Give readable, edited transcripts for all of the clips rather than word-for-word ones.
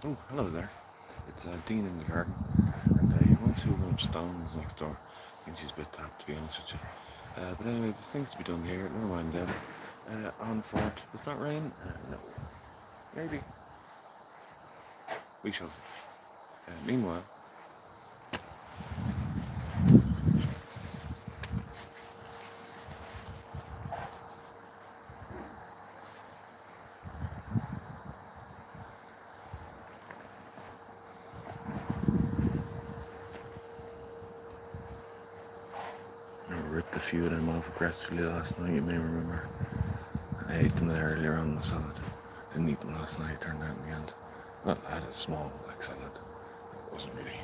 Oh, hello there. It's Dene in the garden, and you won't see one of stones next door. I think she's a bit tapped, to be honest with you. But anyway, there's things to be done here. Never mind them. On foot. Does not rain? No. Maybe. We shall see. Meanwhile, I ripped a few of them off aggressively last night, you may remember. I ate them there earlier on in the salad. Didn't eat them last night, turned out in the end. Well, I had a small, salad. It wasn't really.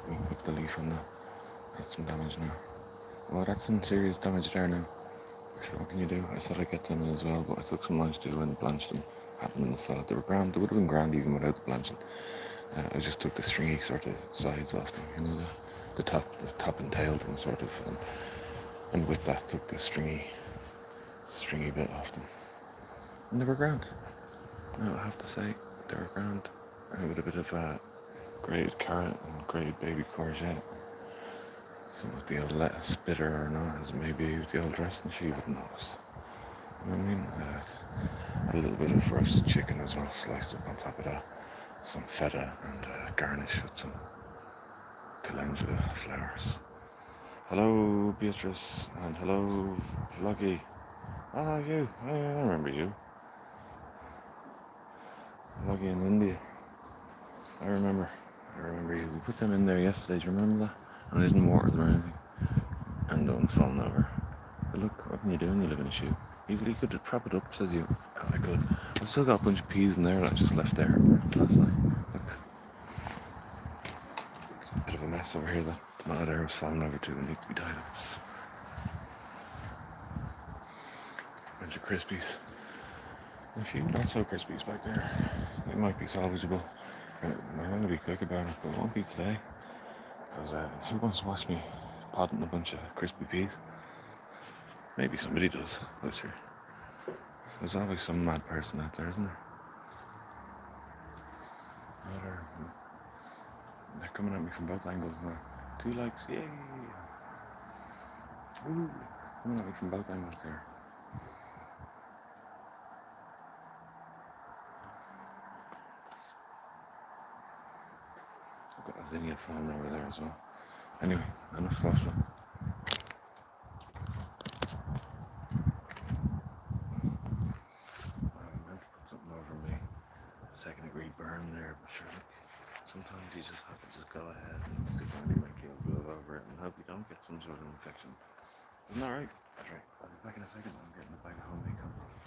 We took the leaf on that. That's some damage now. Well, that's some serious damage there now. Sure, what can you do? I said I'd get them as well, but I took some lunch too and blanched them. Had them in the salad. They were grand. They would have been grand even without the blanching. I just took the stringy sort of sides off them, the top and tail them sort of, and with that took the stringy bit off them. And they were grand. No, I have to say, they were grand. With a bit of grated carrot and grated baby courgette. Some of the old lettuce, bitter or not, as it may be, with the old dressing, she wouldn't notice. You know what I mean? A little bit of roasted chicken as well, sliced up on top of that. Some feta and garnish with some calendula flowers. Hello, Beatrice, and hello, Vloggy. Ah, you. I remember you. Vloggy in India. I remember you. We put them in there yesterday, do you remember that? And I didn't water them or anything. And the one's fallen over. But look, what can you do when you live in a shoe? You could prop it up, says you. Oh, I could. I've still got a bunch of peas in there that I just left there last night. Look. Bit of a mess over here. That tomato there was falling over too and needs to be tied up. Bunch of crispies. A few not so crispies back there. They might be salvageable. I'm going to be quick about it, but it won't be today. Because who wants to watch me potting a bunch of crispy peas? Maybe somebody does, that's true. There's always some mad person out there, isn't there? They're coming at me from both angles now. 2 likes, yay! Ooh, coming at me from both angles here. I've got a zinnia falling over there as well. Anyway, enough waffling. I meant to put something over me. Second degree burn there, but sure, look, sometimes you just have to just go ahead and stick on your Michelin glove over it and hope you don't get some sort of infection. Isn't that right? That's right. I'll be back in a second. I'm getting a bag of homemade compost.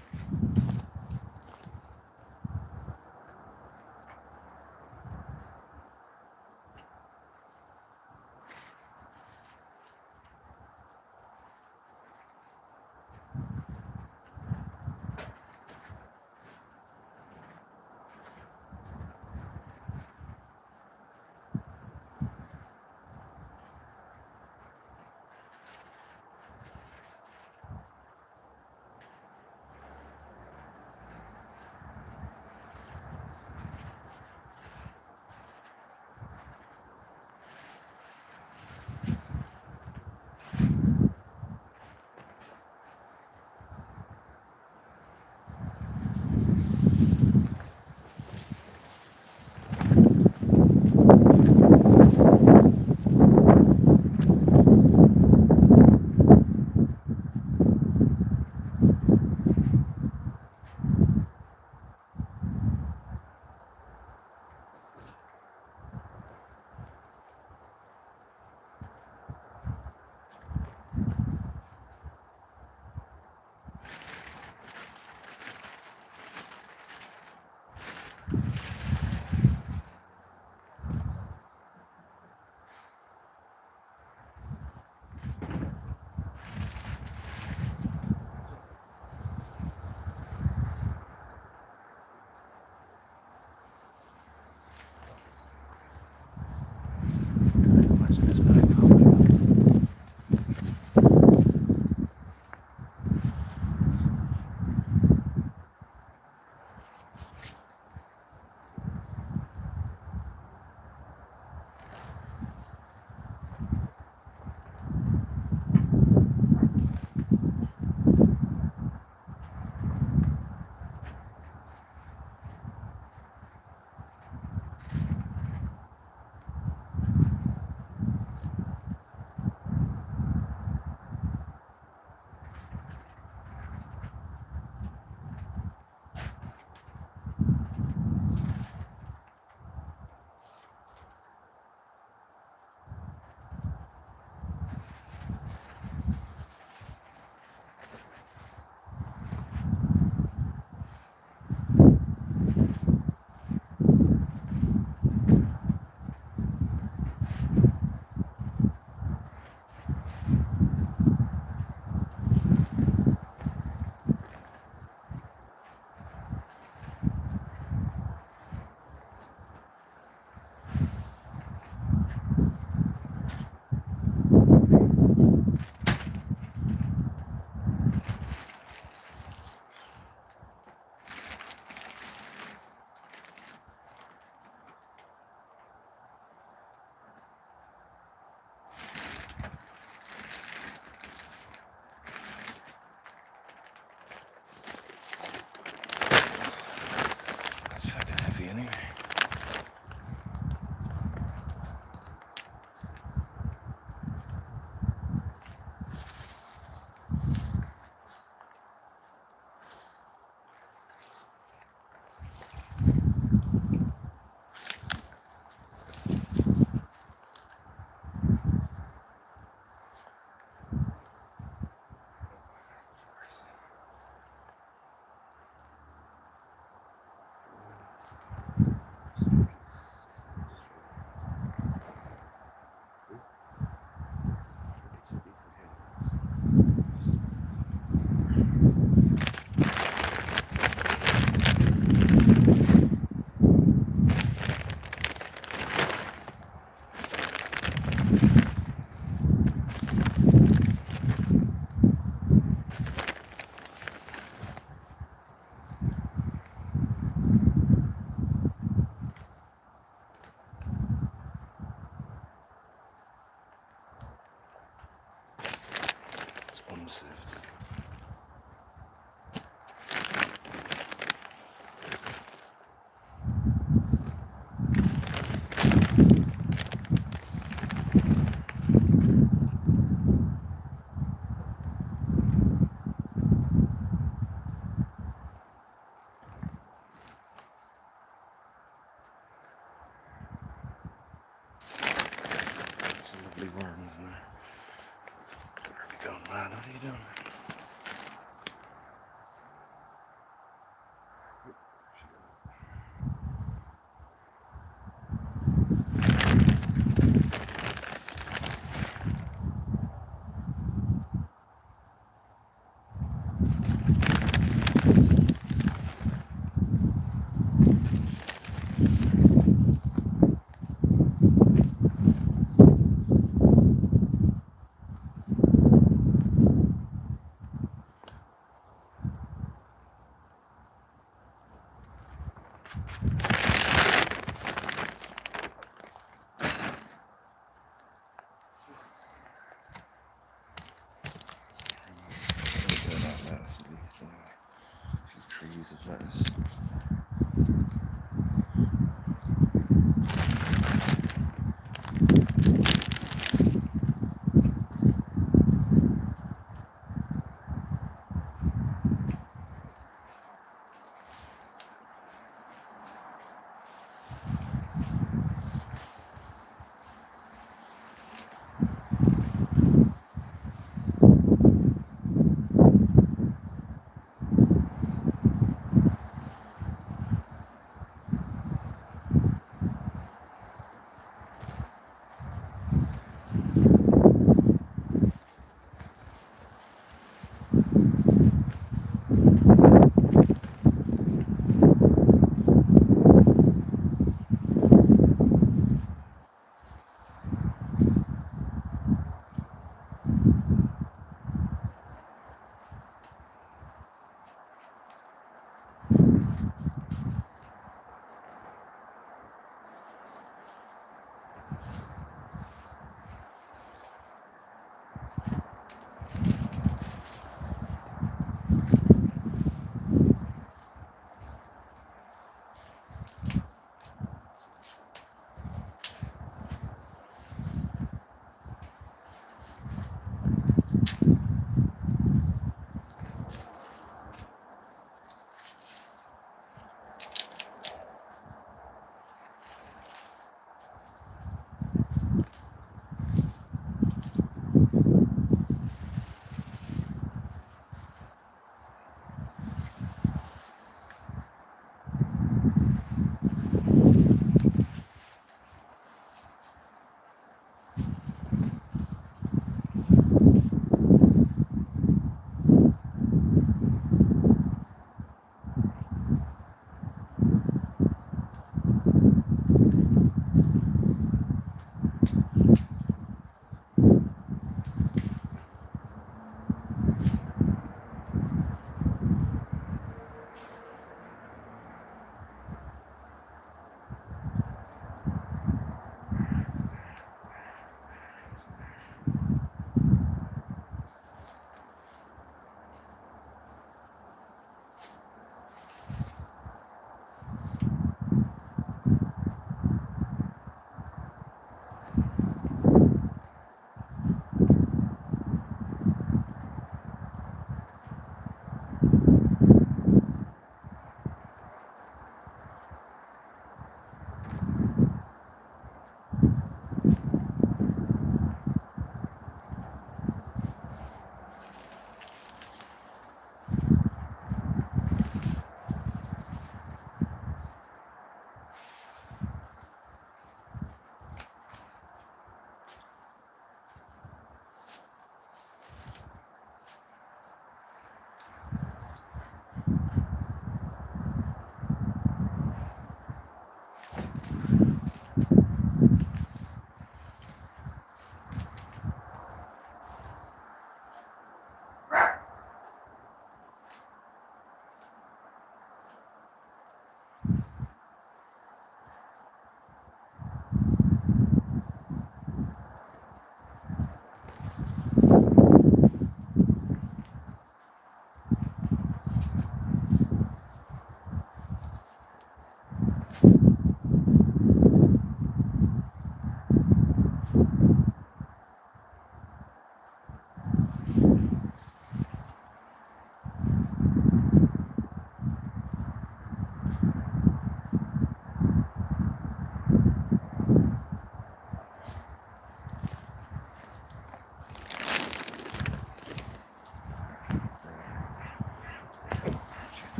Unsift. Some lovely worms in there. Where are we going, man? What are you doing? Trees of lettuce.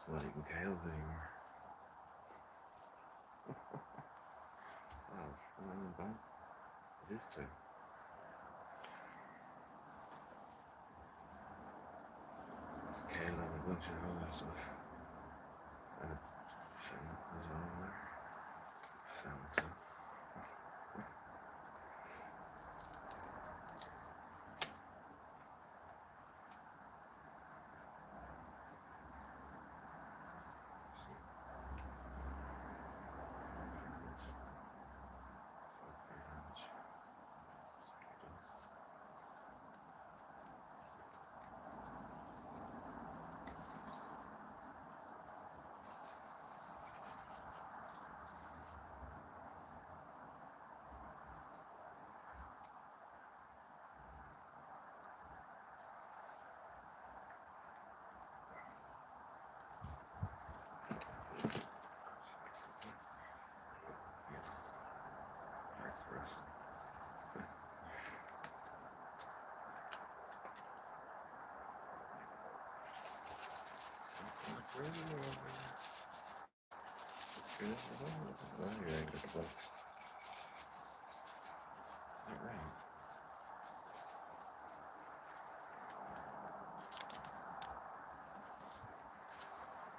It's not eating kales anymore. It is time. It's a kale and a bunch of other stuff. And a fennel as well in there. Fennel too. Oh, yeah, I got the box. Is that right?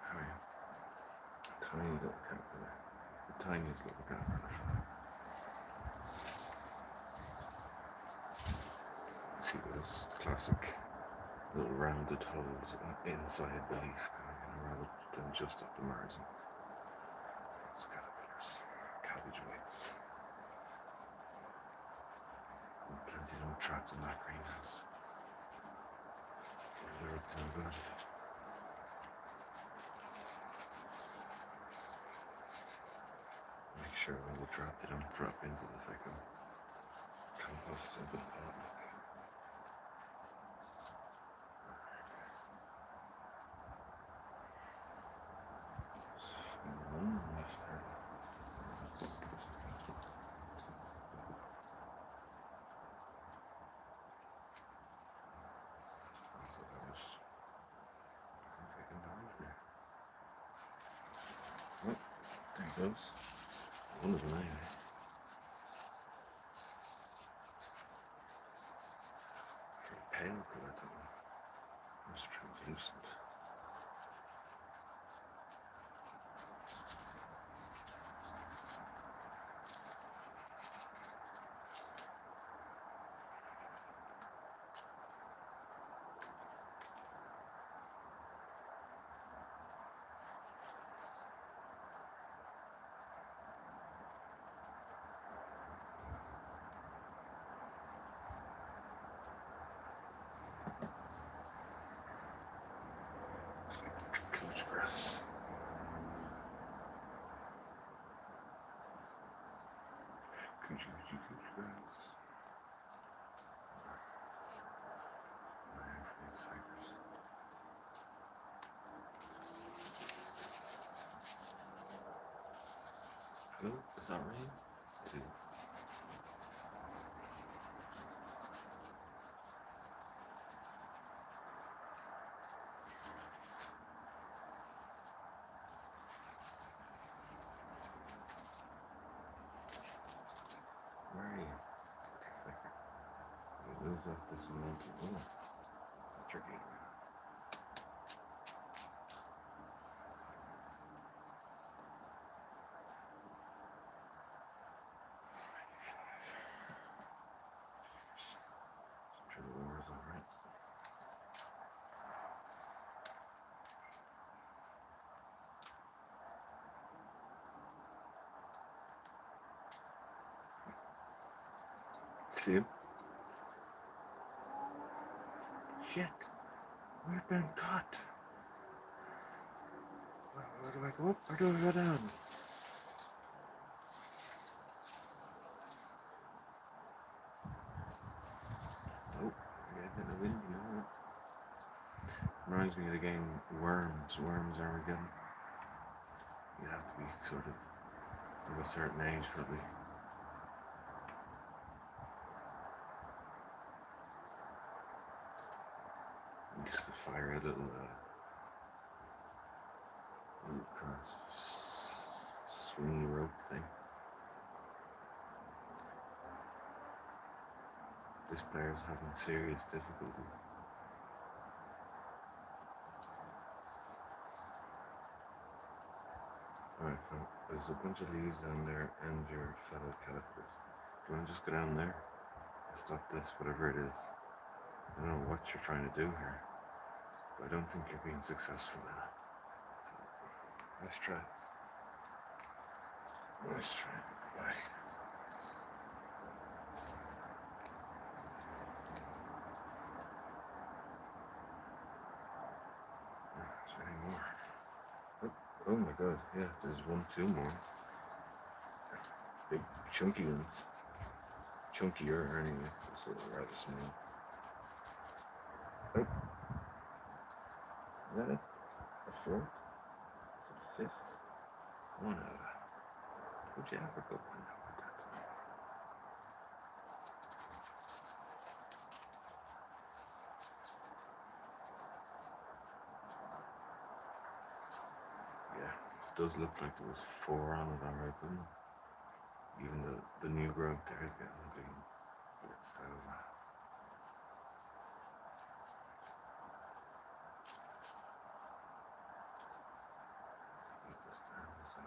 How are you? Tiny little caterpillar. The tiniest little caterpillar. See those classic little rounded holes inside the leaf, rather than just at the margins. That's caterpillars, cabbage whites. And plenty of them trapped in that greenhouse. They're all good. Make sure when you drop, they don't drop into the fucking compost into the pot. Oh, there he goes. One of them anyway. Very pale colour, that one. Almost translucent. Looks like coach grass. Coochie grass. Oh, is that rain? It is. Where are you? He moves off this mountain. Oh, is that your gate? I'm sure the war is alright. See him? Shit! We've been caught! Where do I go up or do I go down? Oh, we're getting in the wind now. Reminds me of the game Worms. Worms Armageddon. You have to be sort of a certain age probably. I used to fire a little swingy rope thing. This player's having serious difficulty. Alright, fine. There's a bunch of leaves down there and your fellow calipers. Do you want to just go down there and stop this, whatever it is? I don't know what you're trying to do here, but I don't think you're being successful in it. So, let's try. Let's try. Bye. Is there any more? Oh my god, yeah, there's 2 more. Big chunky ones. Chunkier anyway, so they're rather small. Oh. Is that it? A 4th? Is it a 5th? 1 out of that. Would you ever go 1 out with that? Yeah, it does look like there was 4 on it alright, doesn't it? Even the new growth there is getting big blitzed over. Put this down this way.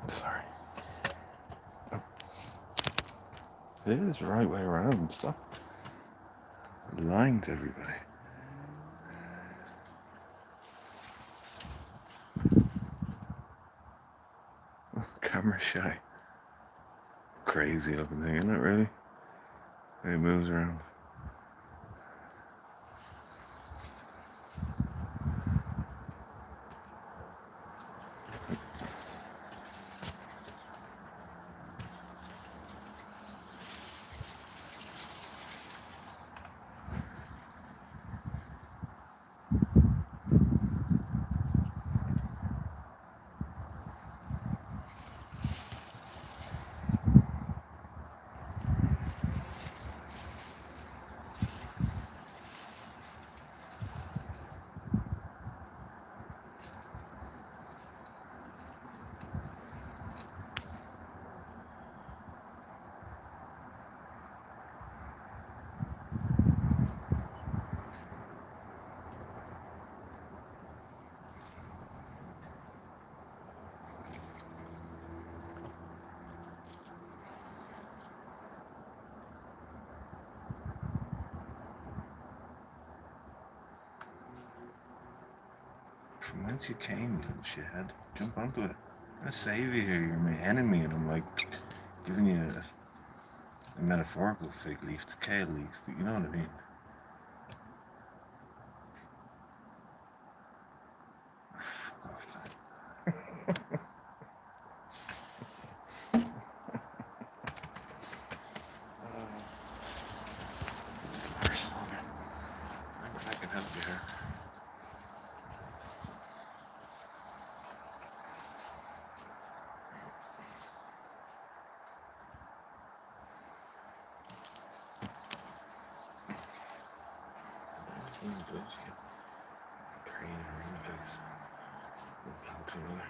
Sorry. Oh. It is the right way around. Stop lying to everybody. Camera shy. Crazy looking thing, isn't it, really? It moves around. From whence you came, little shithead. Jump onto it. I'm gonna save you here. You're my enemy, and I'm like giving you a metaphorical fig leaf. It's a kale leaf, but you know what I mean. Fuck off then. I can help you here. Crane around the place. One plant to another.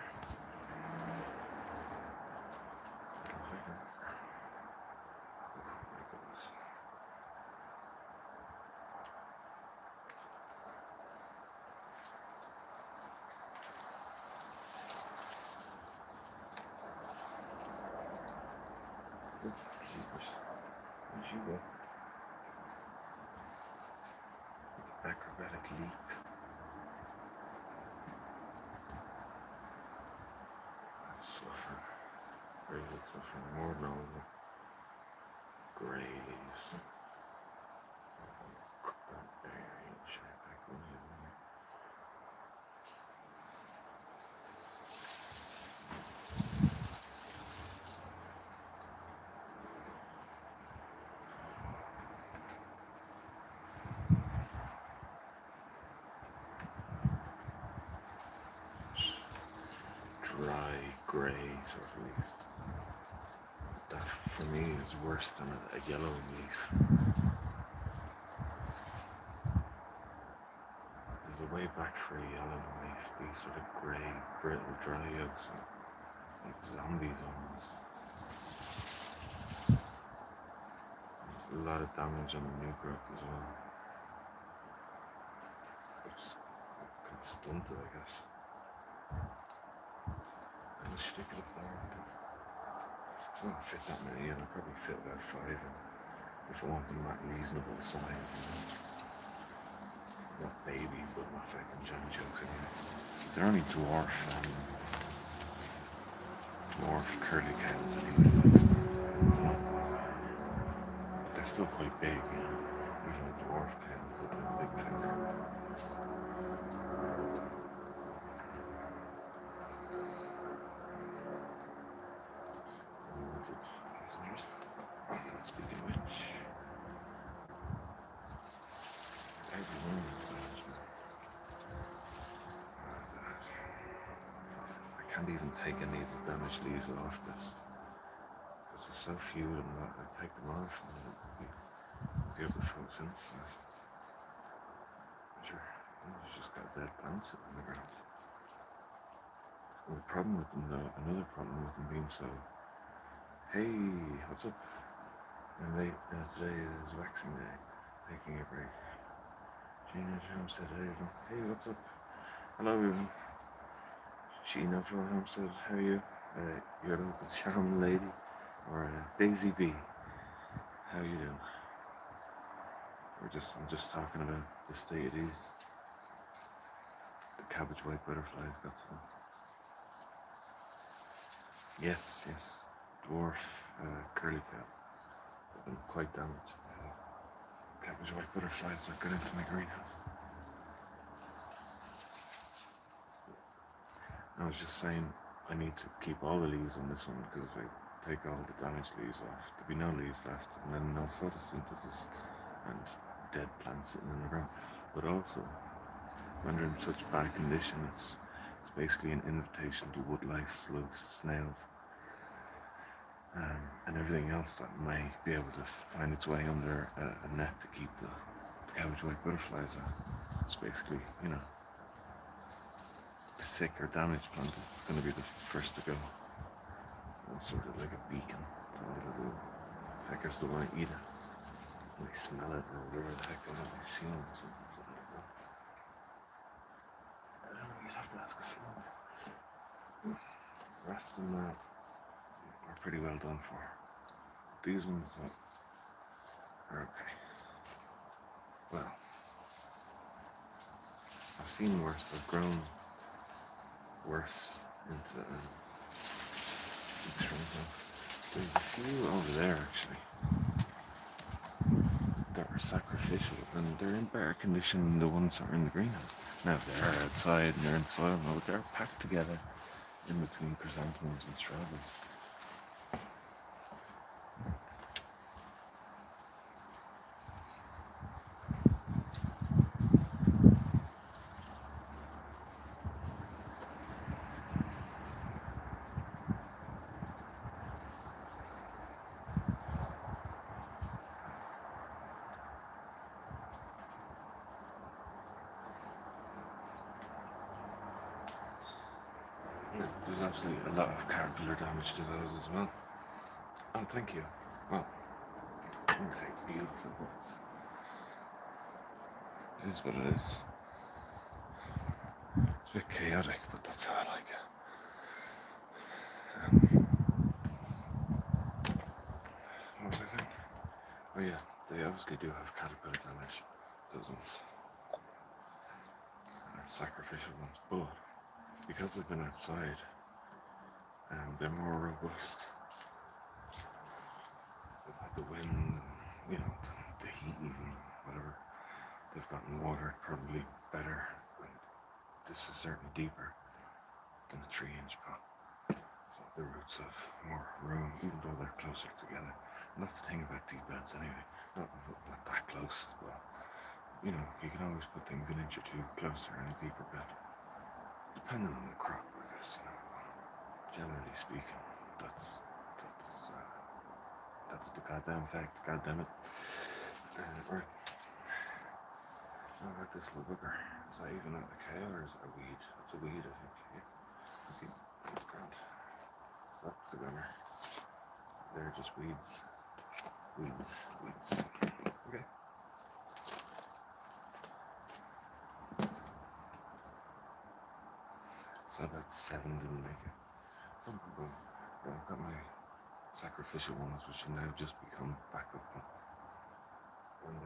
My goodness. Good jeepers. Where'd you go? Acrobatic leap. That's suffering. Very good suffering. More than all the grey leaves. Barbarian shit. Back when you were there. dry, grey sort of leaves. That for me is worse than a yellow leaf. There's a way back for a yellow leaf. These sort of grey, brittle, dry yolks are like zombies almost. A lot of damage on the new growth as well, which is kind of stunted, I guess. And let's stick it up there. I don't fit that many in. I'll probably fit about 5 in if I want them at reasonable size. Not baby, but not fucking giant chunks anyway. They're only dwarf curly cows anyway. They're still quite big, you know. Even a dwarf cow is a big finger. Speaking of which, everyone is I can't even take any of the damaged leaves off this because there's so few of them that I take them off and it'll be able to photosynthesize. Sure, you just got dead plants sitting on the ground. And the problem with them though, another problem with them being so, hey, what's up? And today is waxing day, taking a break. Gina Hampstead, hey, what's up? Hello everyone. Sheena from Hampstead, how are you? Your local charming lady, or Daisy B, how you doing? I'm just talking about the state of these. The cabbage white butterflies got to them. Yes, dwarf curly cows. They've been quite damaged. Cabbage white butterflies that got into my greenhouse. I was just saying I need to keep all the leaves on this one because if I take all the damaged leaves off, there'll be no leaves left and then no photosynthesis and dead plants sitting in the ground. But also, when they're in such bad condition, it's basically an invitation to wood lice, slugs, snails, and everything else that may be able to find its way under a net to keep the cabbage white butterflies out. It's basically, you know, a sick or damaged plant is going to be the first to go. It's sort of like a beacon to all the little fuckers that want to eat it. And they smell it or whatever the heck they've seen or something like that. I don't know, you'd have to ask a slug. The rest of them are pretty well done for. These ones are okay. Well, I've seen worse. I've grown worse into there's a few over there actually that are sacrificial and they're in better condition than the ones that are in the greenhouse. Now if they're outside and they're in soil, no, they're packed together in between chrysanthemums and strawberries. There's actually a lot of caterpillar damage to those as well. Oh, thank you. Well, I wouldn't say it's beautiful, but it is what it is. It's a bit chaotic, but that's how I like it. What was I saying? Oh yeah, they obviously do have caterpillar damage, those ones. They're sacrificial ones, but because they've been outside, they're more robust. They've had the wind and, you know, the heat even, whatever. They've gotten water probably better, and this is certainly deeper than a 3-inch pot. So the roots have more room, even though they're closer together. And that's the thing about deep beds anyway. Not that close, but you know, you can always put things 1 inch or 2 closer in a deeper bed. Depending on the crop, I guess, you know. Generally speaking, that's that's the goddamn fact. God damn it. Right. How about this little booger? Is that even a kale or is it a weed? It's a weed, I think. Yeah. Okay. That's grand. That's the gunner. They're just weeds. Weeds. Okay. So about 7 didn't make it. Boom, boom, boom. I've got my sacrificial ones, which have now just become backup ones. And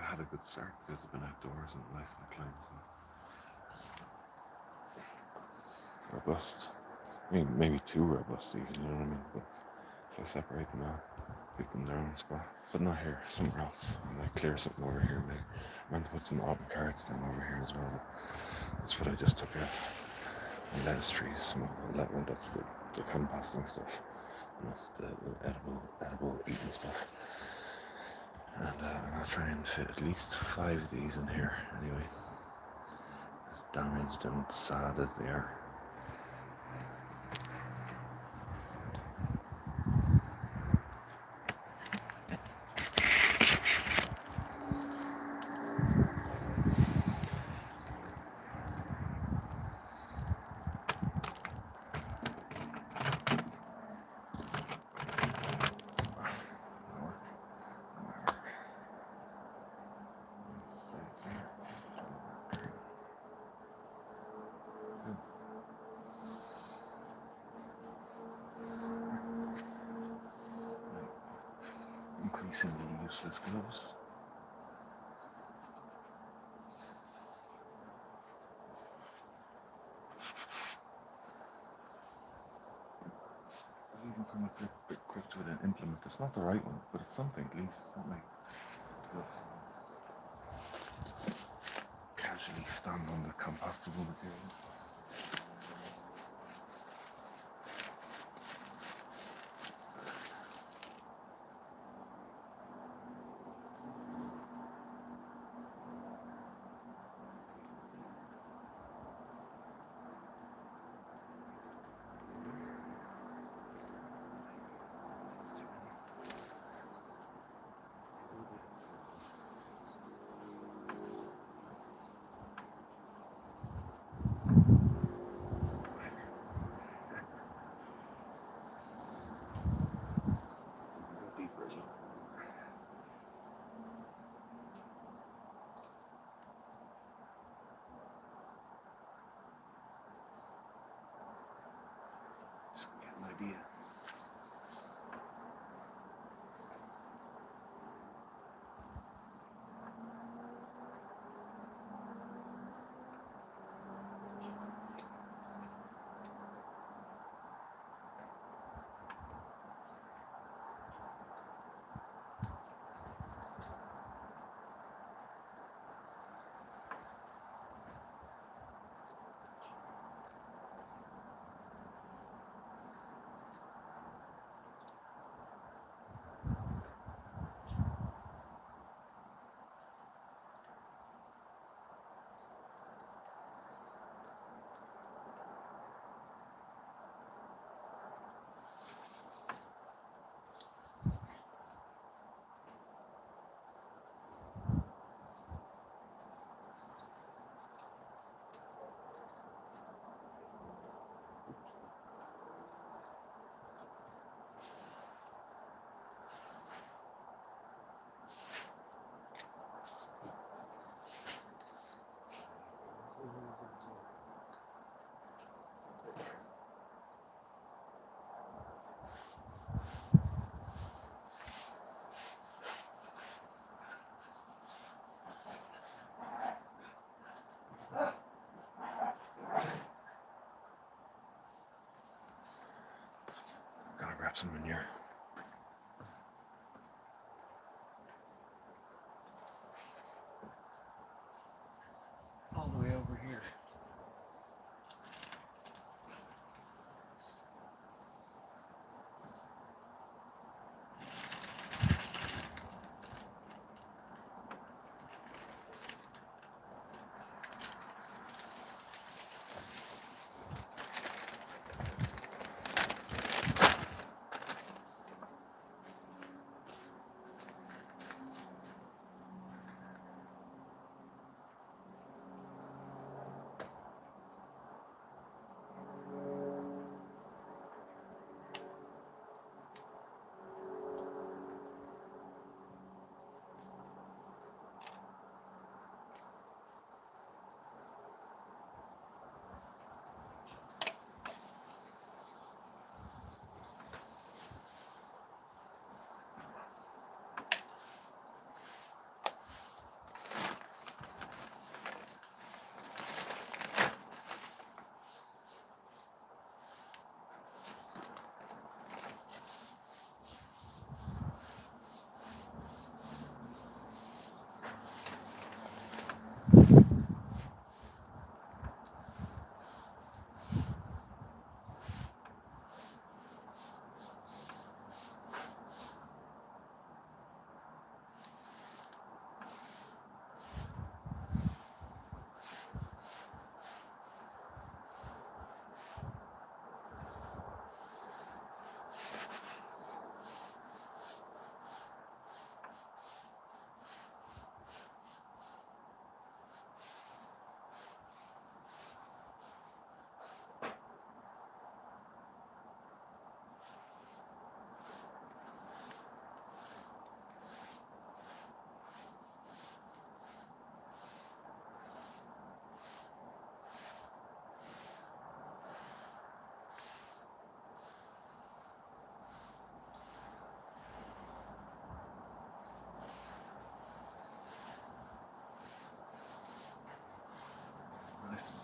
I had a good start because I've been outdoors and nice and clean. Robust. I mean, maybe too robust even, you know what I mean? But if I separate them out, give them their own spot. But not here, somewhere else. I might clear something over here, maybe. I meant to put some autumn carrots down over here as well. That's what I just took out. And lettuce trees, some that's the composting stuff. And that's the edible eating stuff. And I'm going to try and fit at least 5 of these in here anyway. As damaged and sad as they are. Increasingly useless gloves. I've even come up a bit equipped with an implement. It's not the right one, but it's something at least. It's not like casually stand on the compostable material. Just get an idea. Gotta grab some manure. All the way over here.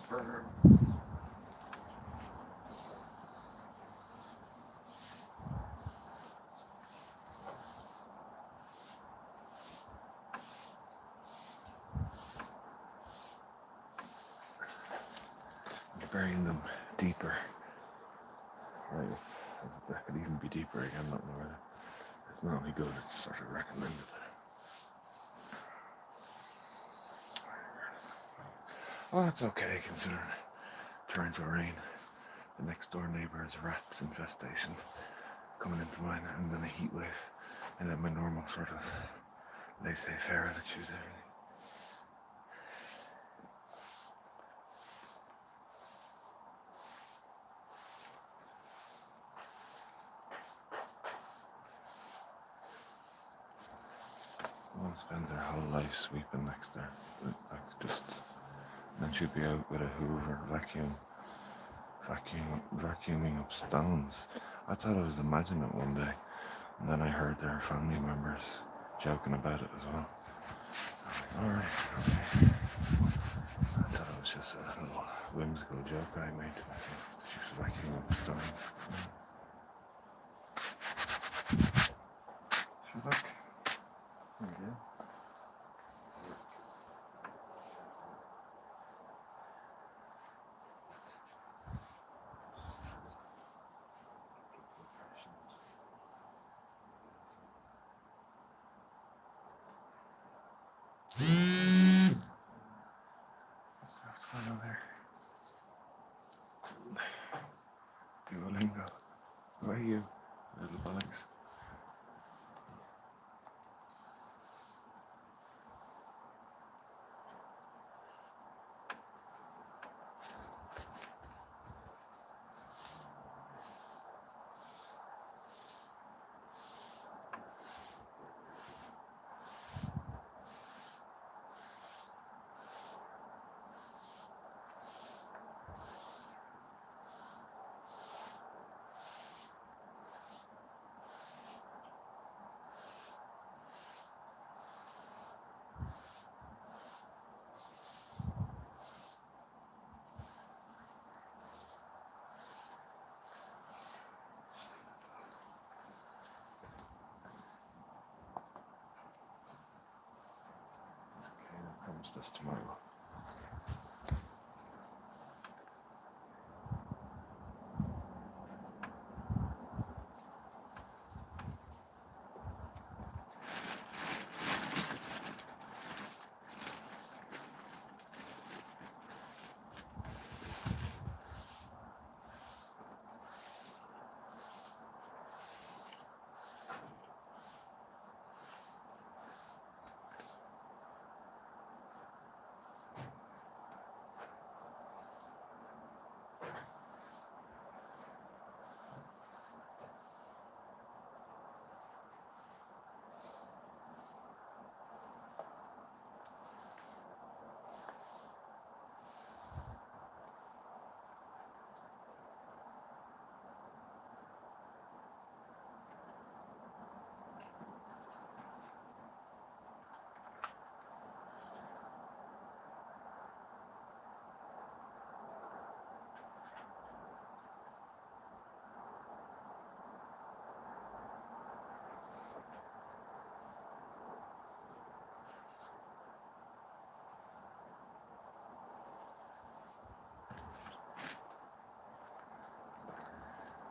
Burn. Burying them deeper. Right. That could even be deeper again, not more. It's not only good, it's sort of recommended. Well, it's okay considering trying to rain. The next door neighbour's rats infestation coming into mine, and then a heat wave, and then my normal sort of laissez-faire attitude, everything. One spends her whole life sweeping next there, like just, and then she'd be out with a hoover, vacuuming up stones. I thought I was imagining it one day, and then I heard their family members joking about it as well. I was like, alright, okay. I thought it was just a little whimsical joke I made to myself. She was vacuuming up stones. Should look. There you go. What's going on there? Duolingo. Who are you, little bollocks? Comes this tomorrow.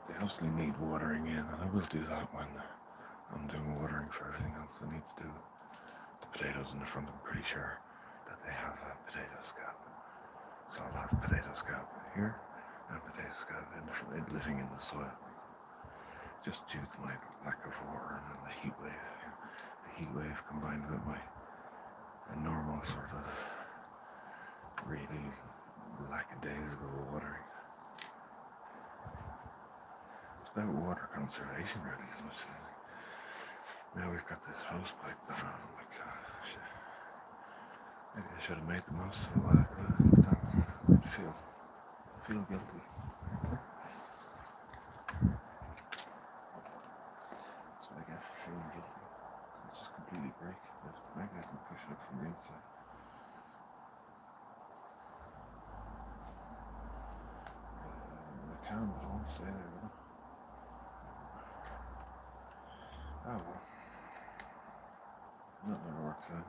They obviously need watering in, and I will do that when I'm doing watering for everything else I need to do. The potatoes in the front, I'm pretty sure that they have a potato scab. So I'll have potato scab here and potato scab living in the soil. Just due to my lack of water and the heat wave. The heat wave combined with my normal sort of really lackadaisical watering. About water conservation really as much as anything. Now we've got this hose pipe going on. Oh my gosh. Maybe I should have made the most of it while I could. But then I'd feel guilty. That's what I get for feeling guilty. It's just completely break. But maybe I can push it up from the inside. I won't stay there, will I? Oh well. That never works out.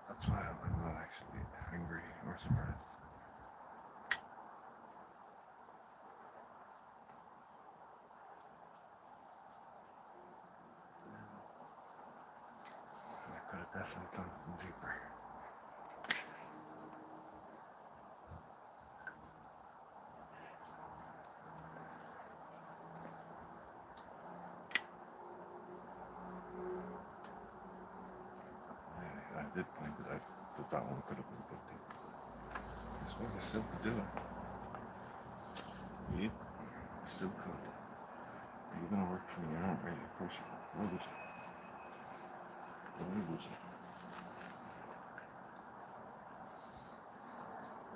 That's why I'm not actually angry or surprised. I could have definitely planted them deeper. I did point it out that one could have been put deep. I suppose I still could do it. Yep, I still could. But you're gonna work for me, you're not really a person. Why would you? Why would you?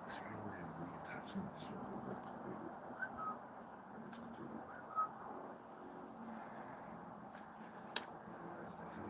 It's your way of reattaching this work to do it. I just do it. As they say.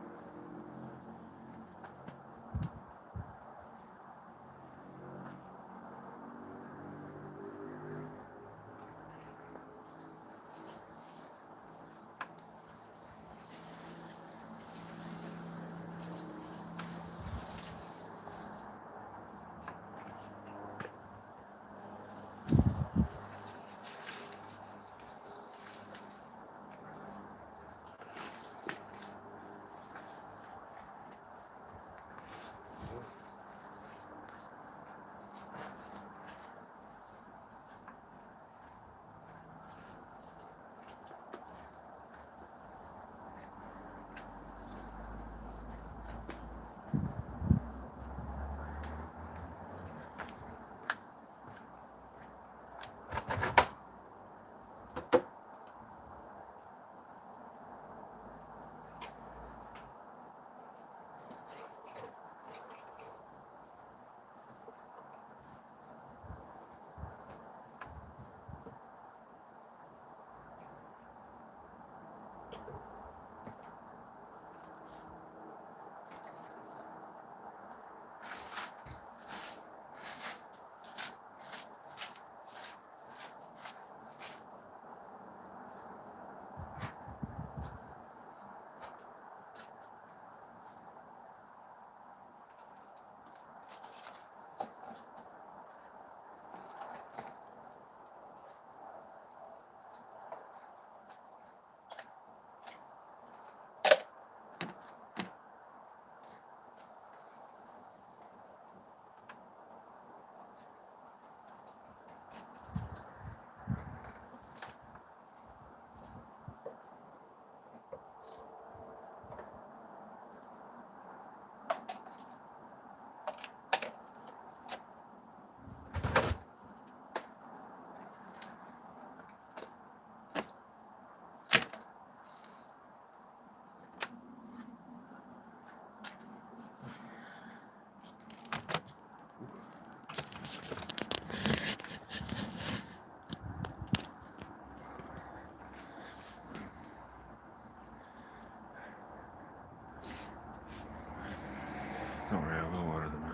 Don't worry, I will water them.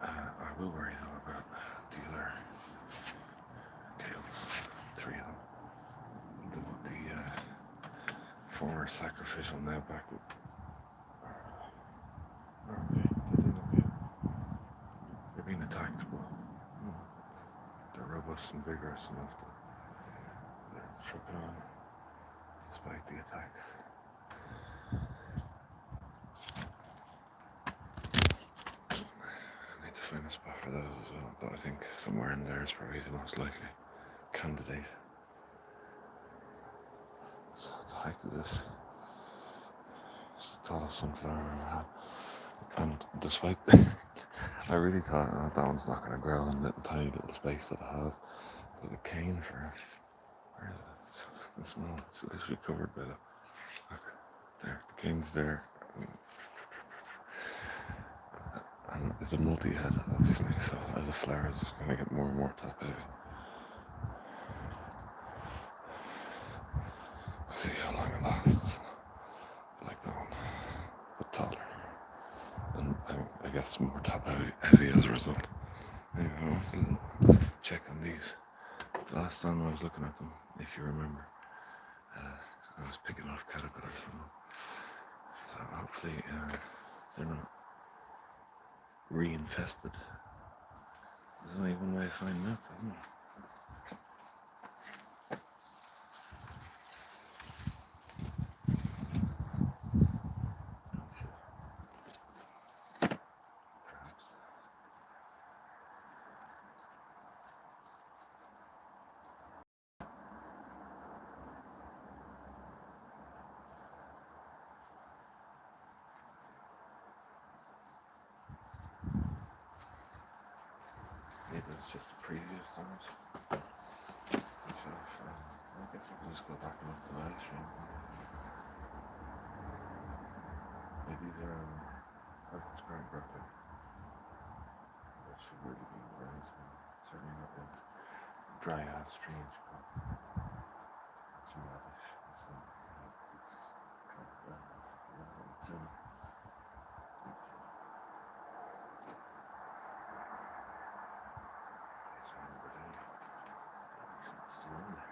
I will worry though about the other kales. 3 of them. The former sacrificial now back up. Okay, they're doing okay. They're being attacked, but they're robust and vigorous enough that they're trucking on despite the attacks. I need to find a spot for those as well, but I think somewhere in there is probably the most likely candidate. So the height of this is the tallest sunflower I've ever had. And despite, I really thought that one's not going to grow in the tiny little space that it has. But the cane for it, where is it? It's small, it's literally covered by the, look, there, the cane's there. And it's a multi-head, obviously, so as the flower is going to get more and more top heavy. I see how long it lasts. I like that one, but taller. And I guess more top heavy as a result. Anyway, I want to check on these The last time I was looking at them, if you remember, I was picking off caterpillars from them. So hopefully they're not reinfested. There's only one way of finding out, isn't there? Perhaps. Maybe it's just a previous damage. I guess I can just go back and look at the live stream. Yeah, these are current broccoli. That should really be very small. Certainly not the dry ass strange cuts. Some radish and some it's kind of it's still in there.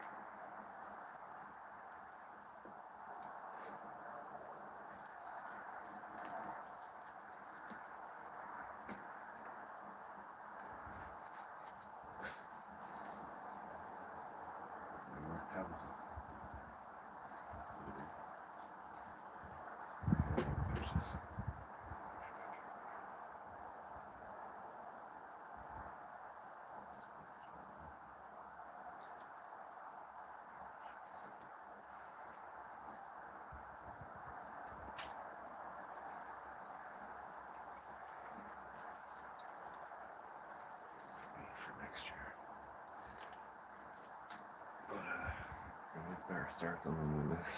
More cabbages. For next year. But we better start them on this.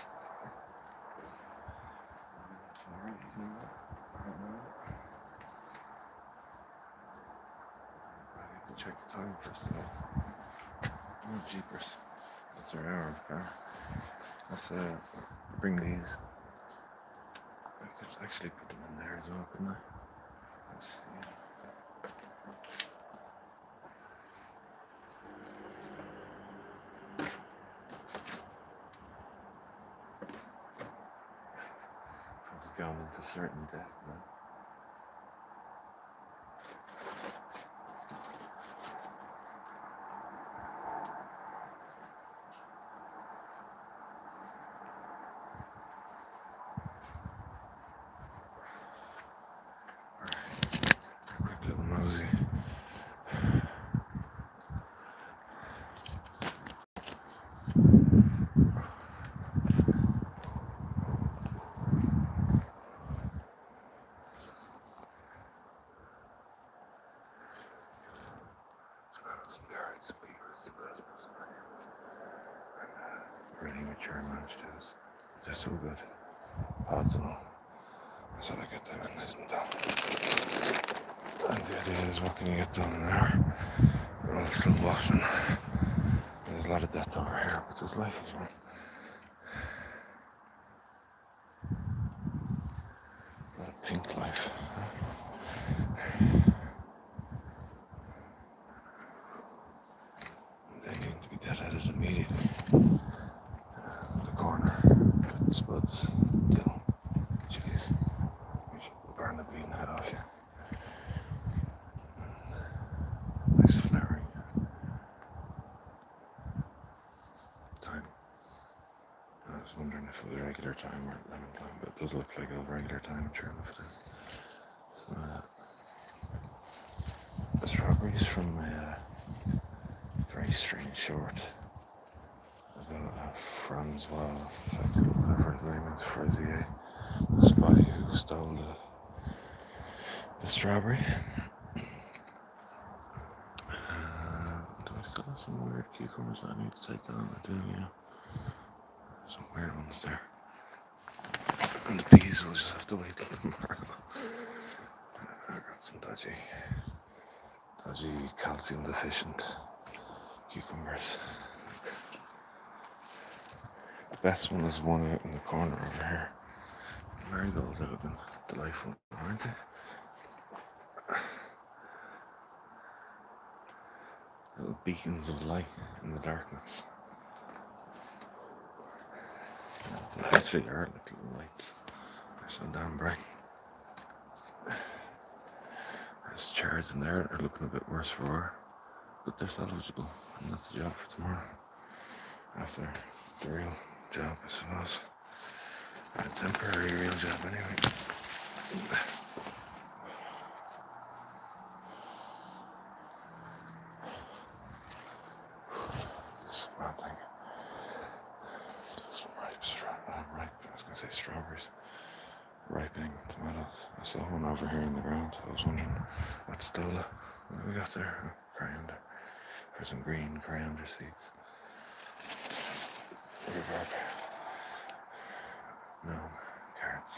Tomorrow evening, I don't know. I need to check the time first of all. Oh jeepers. That's our hour of power. Let's bring these. I could actually put them in there as well, couldn't I? Let's see. Going into certain death now. Alright, quick little mosey. Really mature managers. They're so good. Pods and all. I said I get them in, isn't that? And the idea is what can you get done in there? They're all still wafting. There's a lot of death over here, but there's life as well. A lot of pink life. They need to be deadheaded immediately. The corner, spuds, dill, chilies. We should burn the bean head off you. Nice flowering. Time. I was wondering if it was regular time or lemon time, but it does look like a regular time, sure enough it is. So, the strawberries from a very strange short about Francois, whatever his name is, Frazier, the spy who stole the strawberry. Do I still have some weird cucumbers that I need to take on? I do, yeah. Some weird ones there. And the peas will just have to wait till tomorrow. I got some dodgy calcium deficient cucumbers. The best one is one out in the corner over here. The marigolds are looking delightful, aren't they? Little beacons of light in the darkness. They actually are like little lights. They're so damn bright. There's shards in there that are looking a bit worse for wear, but they're salvageable, and that's the job for tomorrow. After the real job, I suppose. But a temporary real job anyway. This mad thing. Some ripe, I was going to say strawberries. Ripening tomatoes. I saw one over here in the ground. I was wondering what stole it. What have we got there? Oh, coriander. For some green coriander seeds. Rhubarb. No, carrots.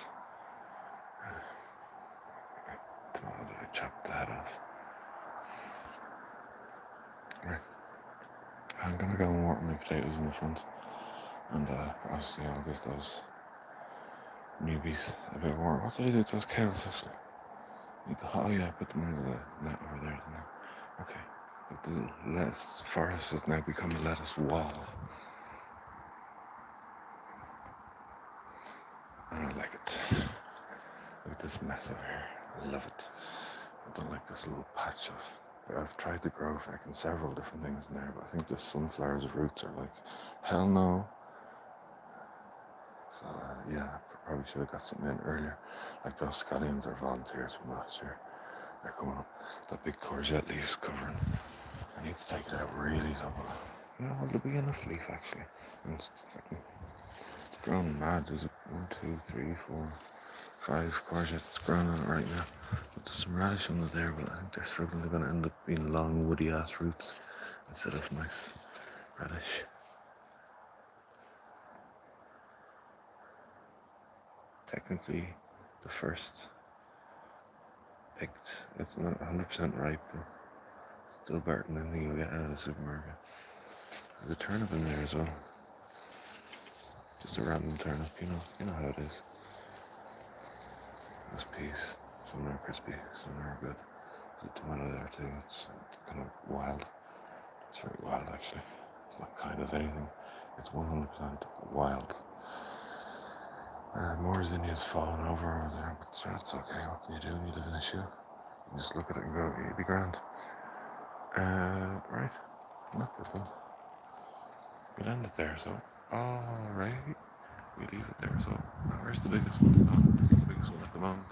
Tomato, I chopped that off. Right. I'm gonna go and water my potatoes in the front. And obviously I'll give those newbies a bit of water. What did I do with those kales actually? Oh yeah, I put them into the net over there, didn't I? Okay. But the lettuce forest has now become a lettuce wall. And I like it. Look at this mess over here. I love it. I don't like this little patch of... I've tried to grow fucking several different things in there, but I think the sunflower's roots are like, hell no. So yeah, I probably should have got something in earlier. Like those scallions are volunteers from last year. They're coming up. That big courgette leaf's covering. I need to take it out really top of it. Yeah, well, there'll be enough leaf actually. And it's fucking... It's grown mad. There's 1, 2, 3, 4, 5 courgettes growing on it right now. But there's some radish under there, but I think they're struggling. They're going to end up being long, woody ass roots instead of nice radish. Technically, the first picked. It's not 100% ripe, but it's still better than anything you'll get out of the supermarket. There's a turnip in there as well. Just a random turnip, you know how it is. This piece, some are crispy, some are good. There's a tomato there too. It's kind of wild. It's very wild actually. It's not kind of anything. It's 100% wild. More zinnias falling over there, but that's okay. What can you do when you live in a shoe? You just look at it and go, you'd be grand. Right. That's it then. We'll end it there, so. Alright. We leave it there, so. Where's the biggest one? Oh, where's the biggest one at the moment?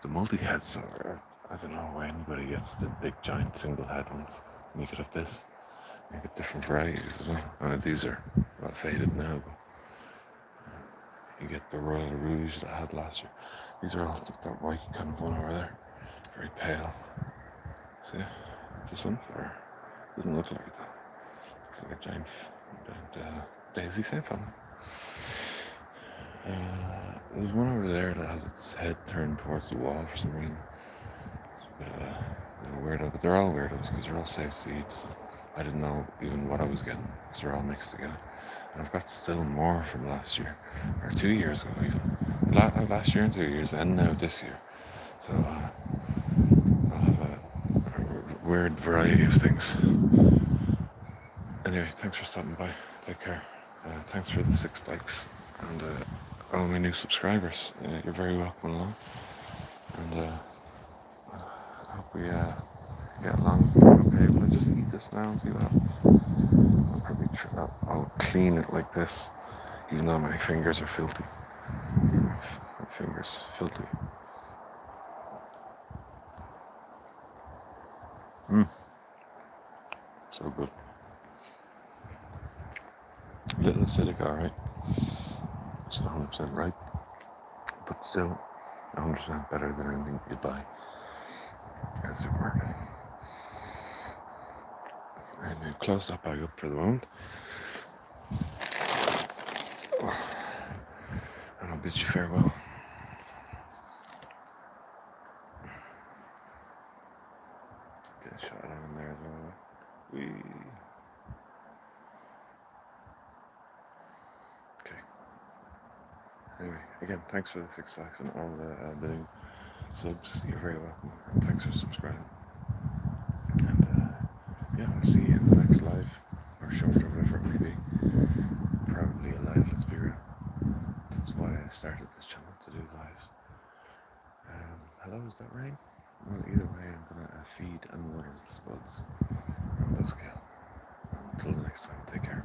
The multi-heads are, I don't know why anybody gets the big giant single head ones. You could have this. You get different varieties as well. And these are well faded now, but you get the Royal Rouge that I had last year. These are all that white kind of one over there. Very pale. See? It's a sunflower. Doesn't look like that. Looks like a giant daisy, same family. There's one over there that has its head turned towards the wall for some reason. It's a bit of a weirdo, but they're all weirdos because they're all safe seeds. So I didn't know even what I was getting because they're all mixed together. And I've got still more from last year, or 2 years ago even. Last year and 2 years, and now this year. So I'll have a weird variety of things. Anyway, thanks for stopping by. Take care. Thanks for the 6 likes and all my new subscribers. You're very welcome along. And I hope we get along okay. I'm gonna just eat this now and see what happens. I'll probably I'll clean it like this, even though my fingers are filthy. My fingers filthy. So good. A little acidic, alright. It's not 100% right, but still 100% better than anything you'd buy at a supermarket. And we've closed that bag up for the moment. And I'll bid you farewell. Get a shot in there as well. Okay. Anyway, again, thanks for the 6 likes and all the bidding subs. You're very welcome. And thanks for subscribing. I started this channel to do lives. Hello, is that rain? Well, either way, I'm gonna feed and water the spuds and buzzkill. Until the next time, take care.